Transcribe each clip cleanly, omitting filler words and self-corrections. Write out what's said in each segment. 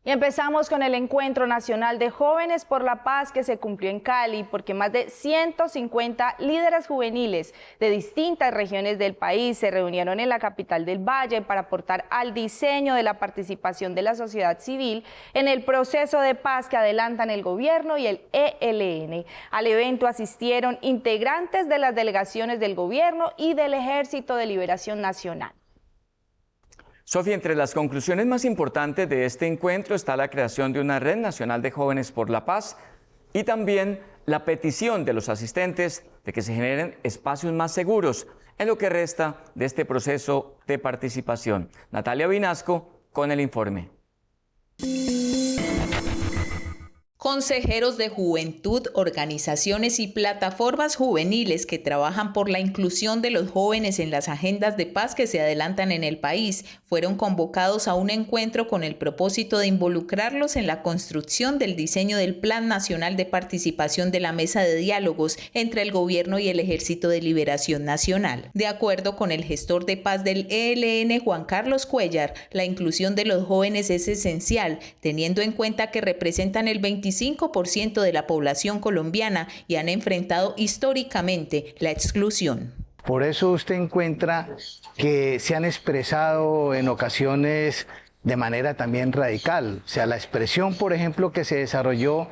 Y empezamos con el Encuentro Nacional de Jóvenes por la Paz que se cumplió en Cali, porque más de 150 líderes juveniles de distintas regiones del país se reunieron en la capital del Valle para aportar al diseño de la participación de la sociedad civil en el proceso de paz que adelantan el gobierno y el ELN. Al evento asistieron integrantes de las delegaciones del gobierno y del Ejército de Liberación Nacional. Sofía, entre las conclusiones más importantes de este encuentro está la creación de una Red Nacional de Jóvenes por la Paz y también la petición de los asistentes de que se generen espacios más seguros en lo que resta de este proceso de participación. Natalia Vinasco con el informe. Consejeros de juventud, organizaciones y plataformas juveniles que trabajan por la inclusión de los jóvenes en las agendas de paz que se adelantan en el país fueron convocados a un encuentro con el propósito de involucrarlos en la construcción del diseño del Plan Nacional de Participación de la Mesa de Diálogos entre el Gobierno y el Ejército de Liberación Nacional. De acuerdo con el gestor de paz del ELN, Juan Carlos Cuellar, la inclusión de los jóvenes es esencial, teniendo en cuenta que representan el 25% de la población colombiana y han enfrentado históricamente la exclusión. Por eso usted encuentra que se han expresado en ocasiones de manera también radical. O sea, la expresión, por ejemplo, que se desarrolló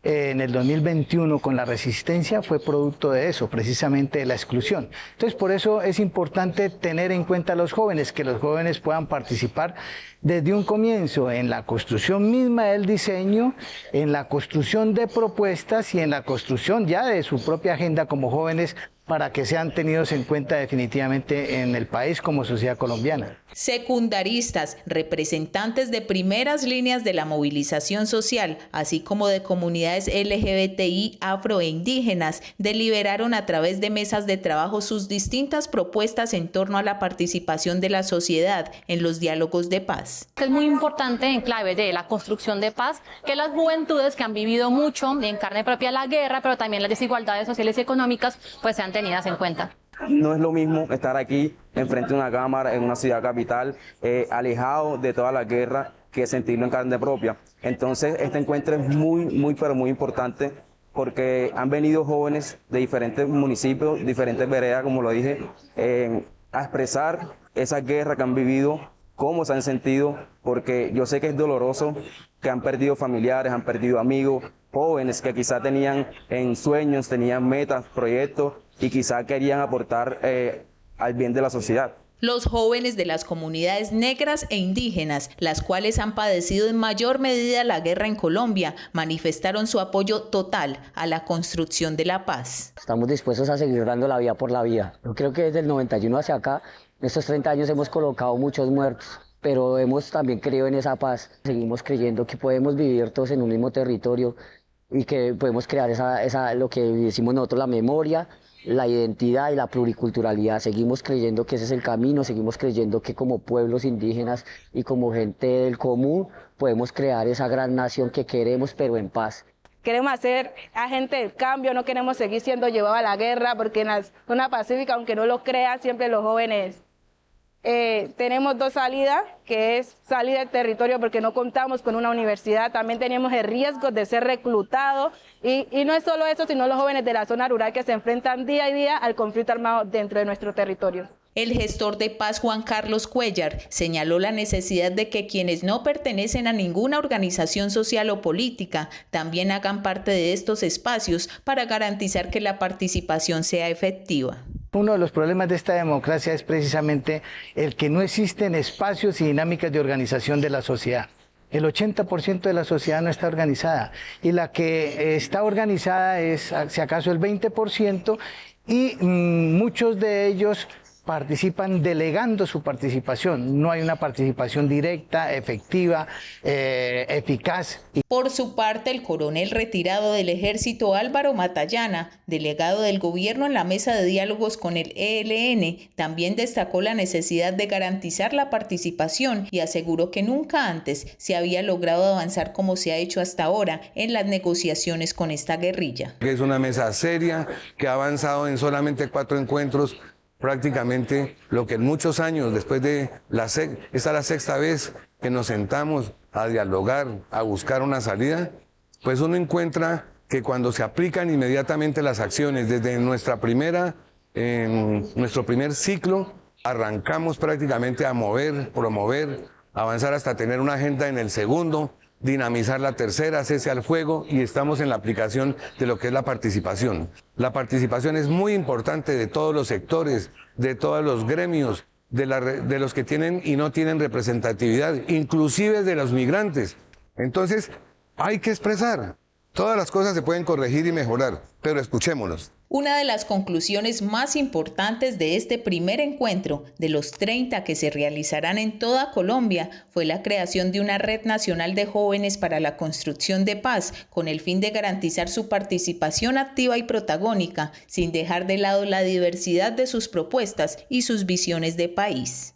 en el 2021 con la resistencia fue producto de eso, precisamente de la exclusión. Entonces, por eso es importante tener en cuenta a los jóvenes, que los jóvenes puedan participar desde un comienzo en la construcción misma del diseño, en la construcción de propuestas y en la construcción ya de su propia agenda como jóvenes para que sean tenidos en cuenta definitivamente en el país como sociedad colombiana. Secundaristas, representantes de primeras líneas de la movilización social, así como de comunidades LGBTI, afro e indígenas, deliberaron a través de mesas de trabajo sus distintas propuestas en torno a la participación de la sociedad en los diálogos de paz. Es muy importante en clave de la construcción de paz que las juventudes que han vivido mucho en carne propia la guerra, pero también las desigualdades sociales y económicas, pues sean tenidas en cuenta. No es lo mismo estar aquí enfrente de una cámara en una ciudad capital, alejado de toda la guerra, que sentirlo en carne propia. Entonces este encuentro es pero muy importante porque han venido jóvenes de diferentes municipios, diferentes veredas, como lo dije, a expresar esa guerra que han vivido, cómo se han sentido, porque yo sé que es doloroso, que han perdido familiares, han perdido amigos, jóvenes que quizá tenían sueños, tenían metas, proyectos y quizá querían aportar al bien de la sociedad. Los jóvenes de las comunidades negras e indígenas, las cuales han padecido en mayor medida la guerra en Colombia, manifestaron su apoyo total a la construcción de la paz. Estamos dispuestos a seguir dando la vida por la vida. Yo creo que desde el 91 hacia acá, en estos 30 años hemos colocado muchos muertos, pero hemos también creído en esa paz. Seguimos creyendo que podemos vivir todos en un mismo territorio y que podemos crear lo que decimos nosotros, la memoria, la identidad y la pluriculturalidad. Seguimos creyendo que ese es el camino, seguimos creyendo que como pueblos indígenas y como gente del común podemos crear esa gran nación que queremos, pero en paz. Queremos ser agentes del cambio, no queremos seguir siendo llevados a la guerra, porque en la zona pacífica, aunque no lo crean, siempre los jóvenes tenemos dos salidas, que es salir del territorio porque no contamos con una universidad, también tenemos el riesgo de ser reclutados y no es solo eso, sino los jóvenes de la zona rural que se enfrentan día a día al conflicto armado dentro de nuestro territorio. El gestor de paz Juan Carlos Cuellar señaló la necesidad de que quienes no pertenecen a ninguna organización social o política también hagan parte de estos espacios para garantizar que la participación sea efectiva. Uno de los problemas de esta democracia es precisamente el que no existen espacios y dinámicas de organización de la sociedad. El 80% de la sociedad no está organizada y la que está organizada es, si acaso, el 20% y muchos de ellos participan delegando su participación. No hay una participación directa, efectiva, eficaz. Por su parte, el coronel retirado del Ejército Álvaro Matallana, delegado del gobierno en la mesa de diálogos con el ELN, también destacó la necesidad de garantizar la participación y aseguró que nunca antes se había logrado avanzar como se ha hecho hasta ahora en las negociaciones con esta guerrilla. Es una mesa seria que ha avanzado en solamente 4 encuentros prácticamente lo que en muchos años, después de esta es la sexta vez que nos sentamos a dialogar, a buscar una salida, pues uno encuentra que cuando se aplican inmediatamente las acciones desde nuestro primer ciclo, arrancamos prácticamente a mover, promover, avanzar hasta tener una agenda en el segundo, dinamizar la tercera, cese al fuego, y estamos en la aplicación de lo que es la participación. La participación es muy importante de todos los sectores, de todos los gremios, de los que tienen y no tienen representatividad, inclusive de los migrantes. Entonces, hay que expresar. Todas las cosas se pueden corregir y mejorar, pero escuchémonos. Una de las conclusiones más importantes de este primer encuentro, de los 30 que se realizarán en toda Colombia, fue la creación de una red nacional de jóvenes para la construcción de paz, con el fin de garantizar su participación activa y protagónica, sin dejar de lado la diversidad de sus propuestas y sus visiones de país.